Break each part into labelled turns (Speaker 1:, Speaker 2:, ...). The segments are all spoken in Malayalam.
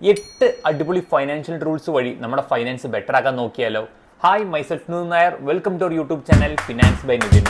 Speaker 1: 8 അടിപൊളി ഫൈനാൻഷ്യൽ റൂൾസ് വഴി നമ്മുടെ ഫൈനാൻസ് ബെറ്റർ ആക്കാൻ നോക്കിയാലോ. Hi, myself Nithin Nair. Welcome to our YouTube channel finance by Nithin.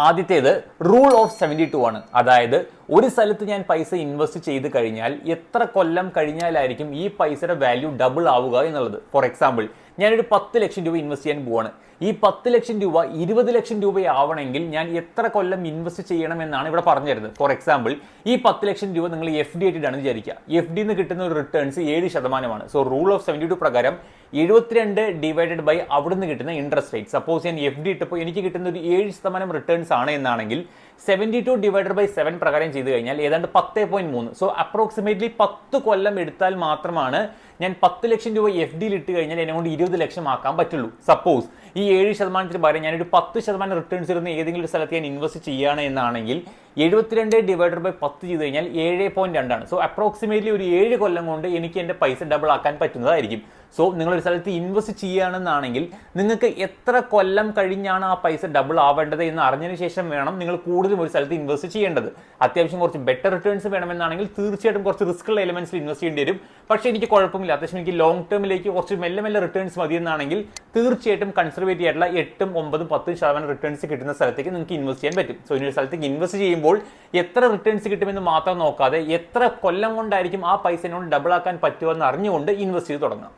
Speaker 1: ആദ്യത്തേത് റൂൾ ഓഫ് 72 ആണ്. അതായത് ഒരു സ്ഥലത്ത് ഞാൻ പൈസ ഇൻവെസ്റ്റ് ചെയ്ത് കഴിഞ്ഞാൽ എത്ര കൊല്ലം കഴിഞ്ഞാലായിരിക്കും ഈ പൈസയുടെ വാല്യൂ ഡബിൾ ആവുക എന്നുള്ളത്. ഫോർ എക്സാമ്പിൾ, ഞാനൊരു 10 ലക്ഷം രൂപ ഇൻവെസ്റ്റ് ചെയ്യാൻ പോവാണ്. ഈ 10 ലക്ഷം രൂപ 20 ലക്ഷം രൂപയാവണമെങ്കിൽ ഞാൻ എത്ര കൊല്ലം ഇൻവെസ്റ്റ് ചെയ്യണമെന്നാണ് ഇവിടെ പറഞ്ഞു തരുന്നത്. ഫോർ എക്സാമ്പിൾ, ഈ 10 ലക്ഷം രൂപ നിങ്ങൾ FD ആയിട്ടാണ് വിചാരിക്കുക. FD നിന്ന് കിട്ടുന്ന ഒരു റിട്ടേൺസ് 7%. സോ റൂൾ ഓഫ് 72 പ്രകാരം 72 ഡിവൈഡഡ് ബൈ അവിടെ നിന്ന് കിട്ടുന്ന ഇൻട്രസ്റ്റ് റേറ്റ്. സപ്പോസ് ഞാൻ FD ഇട്ടപ്പോൾ എനിക്ക് കിട്ടുന്ന ഒരു 7% റിട്ടേൺസ് ആണ് എന്നാണെങ്കിൽ 72 ഡിവൈഡഡ് ബൈ 7 പ്രകാരം ചെയ്ത് കഴിഞ്ഞാൽ ഏതാണ്ട് 10.3. സോ അപ്രോക്സിമേറ്റ്ലി 10 കൊല്ലം എടുത്താൽ മാത്രമാണ് ഞാൻ 10 ലക്ഷം രൂപ FDയിൽ ഇട്ട് കഴിഞ്ഞാൽ എന്നെ കൊണ്ട് 20 ലക്ഷം ആക്കാൻ പറ്റുള്ളൂ. സപ്പോസ് ഈ 7% പകരം ഞാനൊരു 10% റിട്ടേൺസ് ഇരുന്ന് ഏതെങ്കിലും ഒരു സ്ഥലത്ത് ഞാൻ ഇൻവെസ്റ്റ് ചെയ്യുകയാണ് എന്നാണെങ്കിൽ 72 ഡിവൈഡഡ് ബൈ 10 ചെയ്ത് കഴിഞ്ഞാൽ 7.2 ആണ്. സോ അപ്രോക്സിമേറ്റ്ലി ഒരു 7 കൊല്ലം കൊണ്ട് എനിക്ക് എൻ്റെ പൈസ ഡബിൾ ആക്കാൻ പറ്റുന്നതായിരിക്കും. സോ നിങ്ങളൊരു സ്ഥലത്ത് ഇൻവെസ്റ്റ് ചെയ്യുകയാണെന്നാണെങ്കിൽ നിങ്ങൾക്ക് എത്ര കൊല്ലം കഴിഞ്ഞാണ് ആ പൈസ ഡബിൾ ആവേണ്ടത് എന്ന് അറിഞ്ഞതിന് ശേഷം വേണം നിങ്ങൾ കൂടുതലും ഒരു സ്ഥലത്ത് ഇൻവെസ്റ്റ് ചെയ്യേണ്ടത്. അത്യാവശ്യം കുറച്ച് ബെറ്റർ റിട്ടേൺസ് വേണമെന്നാണെങ്കിൽ തീർച്ചയായിട്ടും കുറച്ച് റിസ്ക് ഉള്ള എലമെന്റ്സിൽ ഇൻവെസ്റ്റ് ചെയ്യേണ്ടി വരും. പക്ഷേ എനിക്ക് കുഴപ്പമില്ല, അത്യാവശ്യം എനിക്ക് ലോങ് ടേമിലേക്ക് കുറച്ച് മെല്ലെ റിട്ടേൺസ് മതി എന്നാണെങ്കിൽ തീർച്ചയായിട്ടും കൺസർവേറ്റീവ് ആയിട്ടുള്ള 8, 9, 10% റിട്ടേൺസ് കിട്ടുന്ന സ്ഥലത്തേക്ക് നിങ്ങൾക്ക് ഇൻവെസ്റ്റ് ചെയ്യാൻ പറ്റും. സോ ഇനി ഒരു സ്ഥലത്തേക്ക് ഇൻവെസ്റ്റ് ചെയ്യുമ്പോൾ എത്ര റിട്ടേൺസ് കിട്ടുമെന്ന് മാത്രം നോക്കാതെ എത്ര കൊല്ലം കൊണ്ടായിരിക്കും ആ പൈസ ഡബിൾ ആക്കാൻ പറ്റുമെന്ന് അറിഞ്ഞുകൊണ്ട് ഇൻവെസ്റ്റ് ചെയ്ത് തുടങ്ങാം.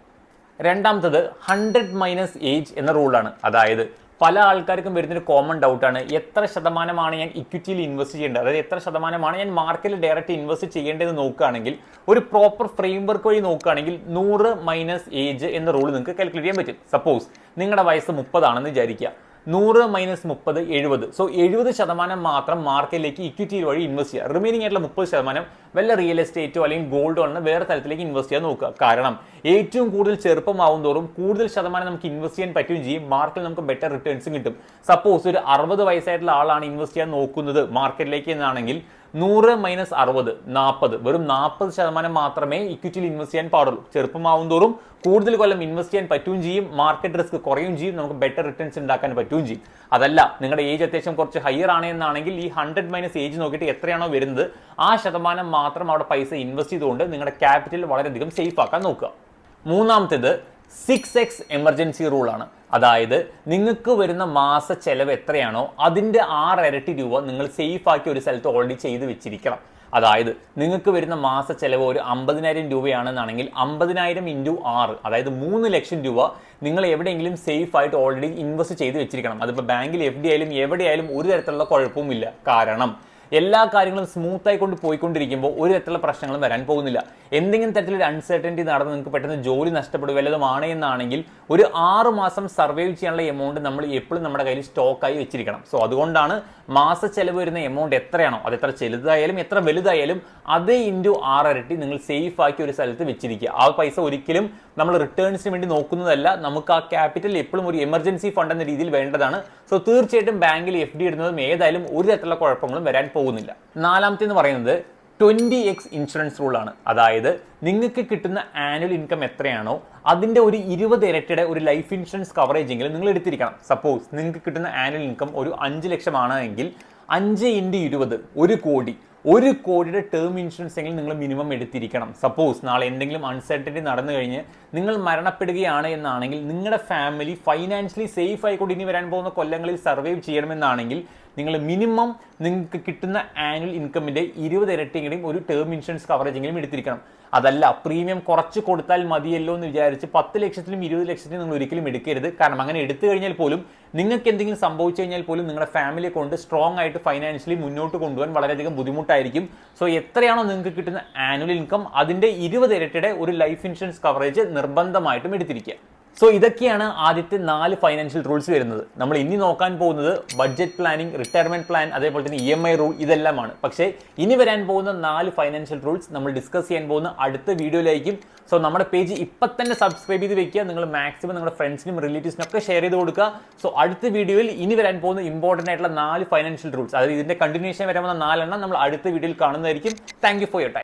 Speaker 1: രണ്ടാമത്തത് 100 - ഏജ് എന്ന റൂളാണ്. അതായത് പല ആൾക്കാർക്കും വരുന്നൊരു കോമൺ ഡൗട്ടാണ്, എത്ര ശതമാനമാണ് ഞാൻ ഇക്വിറ്റിയിൽ ഇൻവെസ്റ്റ് ചെയ്യേണ്ടത്, അതായത് എത്ര ശതമാനമാണ് ഞാൻ മാർക്കറ്റിൽ ഡയറക്റ്റ് ഇൻവെസ്റ്റ് ചെയ്യേണ്ടതെന്ന് നോക്കുകയാണെങ്കിൽ ഒരു പ്രോപ്പർ ഫ്രെയിംവർക്ക് വഴി നോക്കുകയാണെങ്കിൽ 100 - ഏജ് എന്ന റൂൾ നിങ്ങൾക്ക് കാൽക്കുലേറ്റ് ചെയ്യാൻ പറ്റും. സപ്പോസ് നിങ്ങളുടെ വയസ്സ് 30 ആണെന്ന് വിചാരിക്കുക. 100 - 30 70. സോ 70% മാത്രം മാർക്കറ്റിലേക്ക് ഇക്വിറ്റി വഴി ഇൻവെസ്റ്റ് ചെയ്യുക. റിമൈനിങ് ആയിട്ടുള്ള 30% വല്ല റിയൽ എസ്റ്റേറ്റോ അല്ലെങ്കിൽ ഗോൾഡോ ആണ് വേറെ തലത്തിലേക്ക് ഇൻവെസ്റ്റ് ചെയ്യാൻ നോക്കുക. കാരണം ഏറ്റവും കൂടുതൽ ചെറുപ്പമാവും തോറും കൂടുതൽ ശതമാനം നമുക്ക് ഇൻവെസ്റ്റ് ചെയ്യാൻ പറ്റുകയും ചെയ്യും, മാർക്കറ്റിൽ നമുക്ക് ബെറ്റർ റിട്ടേൺസും കിട്ടും. സപ്പോസ് ഒരു 60 വയസ്സായിട്ടുള്ള ആളാണ് ഇൻവെസ്റ്റ് ചെയ്യാൻ നോക്കുന്നത് മാർക്കറ്റിലേക്ക് എന്നാണെങ്കിൽ 100 - 60 40. വെറും 40% മാത്രമേ ഇക്വിറ്റിയിൽ ഇൻവെസ്റ്റ് ചെയ്യാൻ പാടുള്ളൂ. ചെറുപ്പമാവും തോറും കൂടുതൽ കൊല്ലം ഇൻവെസ്റ്റ് ചെയ്യാൻ പറ്റുകയും ചെയ്യും, മാർക്കറ്റ് റിസ്ക് കുറയും ചെയ്യും, നമുക്ക് ബെറ്റർ റിട്ടേൺസ് ഉണ്ടാക്കാൻ പറ്റുകയും ചെയ്യും. അതല്ല നിങ്ങളുടെ ഏജ് അത്യാവശ്യം കുറച്ച് ഹയർ ആണ് എന്നാണെങ്കിൽ ഈ 100 - ഏജ് നോക്കിയിട്ട് എത്രയാണോ വരുന്നത് ആ ശതമാനം മാത്രം അവിടെ പൈസ ഇൻവെസ്റ്റ് ചെയ്തുകൊണ്ട് നിങ്ങളുടെ ക്യാപിറ്റൽ വളരെയധികം സേഫ് ആക്കാൻ നോക്കുക. മൂന്നാമത്തേത് 6x എമർജൻസി റൂളാണ്. അതായത് നിങ്ങൾക്ക് വരുന്ന മാസ ചെലവ് എത്രയാണോ അതിൻ്റെ 6 ഇരട്ടി രൂപ നിങ്ങൾ സേഫ് ആക്കി ഒരു സ്ഥലത്ത് ഓൾറെഡി ചെയ്ത് വെച്ചിരിക്കണം. അതായത് നിങ്ങൾക്ക് വരുന്ന മാസ ചെലവ് ഒരു 50,000 രൂപയാണെന്നാണെങ്കിൽ 50,000 × 6, അതായത് 3 ലക്ഷം രൂപ നിങ്ങൾ എവിടെയെങ്കിലും സേഫ് ആയിട്ട് ഓൾറെഡി ഇൻവെസ്റ്റ് ചെയ്ത് വെച്ചിരിക്കണം. അതിപ്പോൾ ബാങ്കിൽ FD ആയാലും എവിടെയായാലും ഒരു തരത്തിലുള്ള കുഴപ്പവുമില്ല. കാരണം എല്ലാ കാര്യങ്ങളും സ്മൂത്ത് ആയിക്കൊണ്ട് പോയിക്കൊണ്ടിരിക്കുമ്പോൾ ഒരു തരത്തിലുള്ള പ്രശ്നങ്ങളും വരാൻ പോകുന്നില്ല. എന്തെങ്കിലും തരത്തിലൊരു അൺസർട്ടനിറ്റി നടന്ന് നിങ്ങൾക്ക് പെട്ടെന്ന് ജോലി നഷ്ടപ്പെടുക വല്ലതുമാണ് എന്നാണെങ്കിൽ ഒരു 6 മാസം സർവൈവ് ചെയ്യാനുള്ള എമൗണ്ട് നമ്മൾ എപ്പോഴും നമ്മുടെ കയ്യിൽ സ്റ്റോക്കായി വെച്ചിരിക്കണം. സോ അതുകൊണ്ടാണ് മാസ ചെലവ് വരുന്ന എമൗണ്ട് എത്രയാണോ അത് എത്ര ചെറുതായാലും എത്ര വലുതായാലും അതേ × 6 ഇരട്ടി നിങ്ങൾ സേഫ് ആക്കി ഒരു സ്ഥലത്ത് വെച്ചിരിക്കുക. ആ പൈസ ഒരിക്കലും നമ്മൾ റിട്ടേൺസിന് വേണ്ടി നോക്കുന്നതല്ല, നമുക്ക് ആ ക്യാപിറ്റൽ എപ്പോഴും ഒരു എമർജൻസി ഫണ്ട് എന്ന രീതിയിൽ വേണ്ടതാണ്. സോ തീർച്ചയായിട്ടും ബാങ്കിൽ FD ഇടുന്നതും ഏതായാലും ഒരു തരത്തിലുള്ള കുഴപ്പങ്ങളും വരാൻ പോകുന്നില്ല. നാലാമത്തേന്ന് പറയുന്നത് 20x ഇൻഷുറൻസ് റൂളാണ്. അതായത് നിങ്ങൾക്ക് കിട്ടുന്ന ആനുവൽ ഇൻകം എത്രയാണോ അതിൻ്റെ ഒരു 20 ഇരട്ടിയുടെ ഒരു ലൈഫ് ഇൻഷുറൻസ് കവറേജ് എങ്കിലും നിങ്ങൾ എടുത്തിരിക്കണം. സപ്പോസ് നിങ്ങൾക്ക് കിട്ടുന്ന ആനുവൽ ഇൻകം ഒരു 5 ലക്ഷമാണ് എങ്കിൽ 5 × 20 1 കോടി. 1 കോടിയുടെ ടേം ഇൻഷുറൻസ് എങ്കിലും നിങ്ങൾ മിനിമം എടുത്തിരിക്കണം. സപ്പോസ് നാളെ എന്തെങ്കിലും അൺസർട്ടനിറ്റി നടന്നു കഴിഞ്ഞ് നിങ്ങൾ മരണപ്പെടുകയാണ് എന്നാണെങ്കിൽ നിങ്ങളുടെ ഫാമിലി ഫൈനാൻഷ്യലി സേഫ് ആയിക്കൊണ്ട് ഇനി വരാൻ പോകുന്ന കൊല്ലങ്ങളിൽ സർവൈവ് ചെയ്യണമെന്നാണെങ്കിൽ നിങ്ങൾ മിനിമം നിങ്ങൾക്ക് കിട്ടുന്ന ആനുവൽ ഇൻകമിൻ്റെ 20 ഇരട്ടിയെങ്കിലും ഒരു ടേം ഇൻഷുറൻസ് കവറേജ് എങ്കിലും എടുത്തിരിക്കണം. അതല്ല പ്രീമിയം കുറച്ച് കൊടുത്താൽ മതിയല്ലോ എന്ന് വിചാരിച്ച് 10 ലക്ഷത്തിലും 20 ലക്ഷത്തിലും നിങ്ങൾ ഒരിക്കലും എടുക്കരുത്. കാരണം അങ്ങനെ എടുത്തു കഴിഞ്ഞാൽ പോലും നിങ്ങൾക്ക് എന്തെങ്കിലും സംഭവിച്ചു കഴിഞ്ഞാൽ പോലും നിങ്ങളുടെ ഫാമിലിയെ കൊണ്ട് സ്ട്രോങ് ആയിട്ട് ഫൈനാൻഷ്യലി മുന്നോട്ട് കൊണ്ടുപോകാൻ വളരെയധികം ബുദ്ധിമുട്ടായിരിക്കും. സോ എത്രയാണോ നിങ്ങൾക്ക് കിട്ടുന്ന ആനുവൽ ഇൻകം അതിൻ്റെ 20 ഇരട്ടിയുടെ ഒരു ലൈഫ് ഇൻഷുറൻസ് കവറേജ് നിർബന്ധമായിട്ടും എടുത്തിരിക്കുക. സോ ഇതൊക്കെയാണ് ആദ്യത്തെ 4 ഫൈനാൻഷ്യൽ റൂൾസ് വരുന്നത്. നമ്മൾ ഇനി നോക്കാൻ പോകുന്നത് ബഡ്ജറ്റ് പ്ലാനിങ്, റിട്ടയർമെന്റ് പ്ലാൻ, അതേപോലെ തന്നെ EMI റൂൾ ഇതെല്ലാമാണ്. പക്ഷേ ഇനി വരാൻ പോകുന്ന 4 ഫൈനാൻഷ്യൽ റൂൾസ് നമ്മൾ ഡിസ്കസ് ചെയ്യാൻ പോകുന്ന അടുത്ത വീഡിയോയിലായിരിക്കും. സോ നമ്മുടെ പേജ് ഇപ്പം തന്നെ സബ്സ്ക്രൈബ് ചെയ്ത് വെക്കുക. നിങ്ങൾ മാക്സിമം നിങ്ങളുടെ ഫ്രണ്ട്സിനും റിലേറ്റീവ്സിനും ഒക്കെ ഷെയർ ചെയ്ത് കൊടുക്കുക. സോ അടുത്ത വീഡിയോയിൽ ഇനി വരാൻ പോകുന്ന ഇമ്പോർട്ടൻ്റ് ആയിട്ടുള്ള 4 ഫൈനാൻഷ്യൽ റൂൾസ്, അതായത് ഇതിന്റെ കണ്ടിന്യൂഷൻ വരാൻ പോകുന്ന 4 എണ്ണം നമ്മൾ അടുത്ത വീഡിയോയിൽ കാണുന്നതായിരിക്കും. Thank you for your time.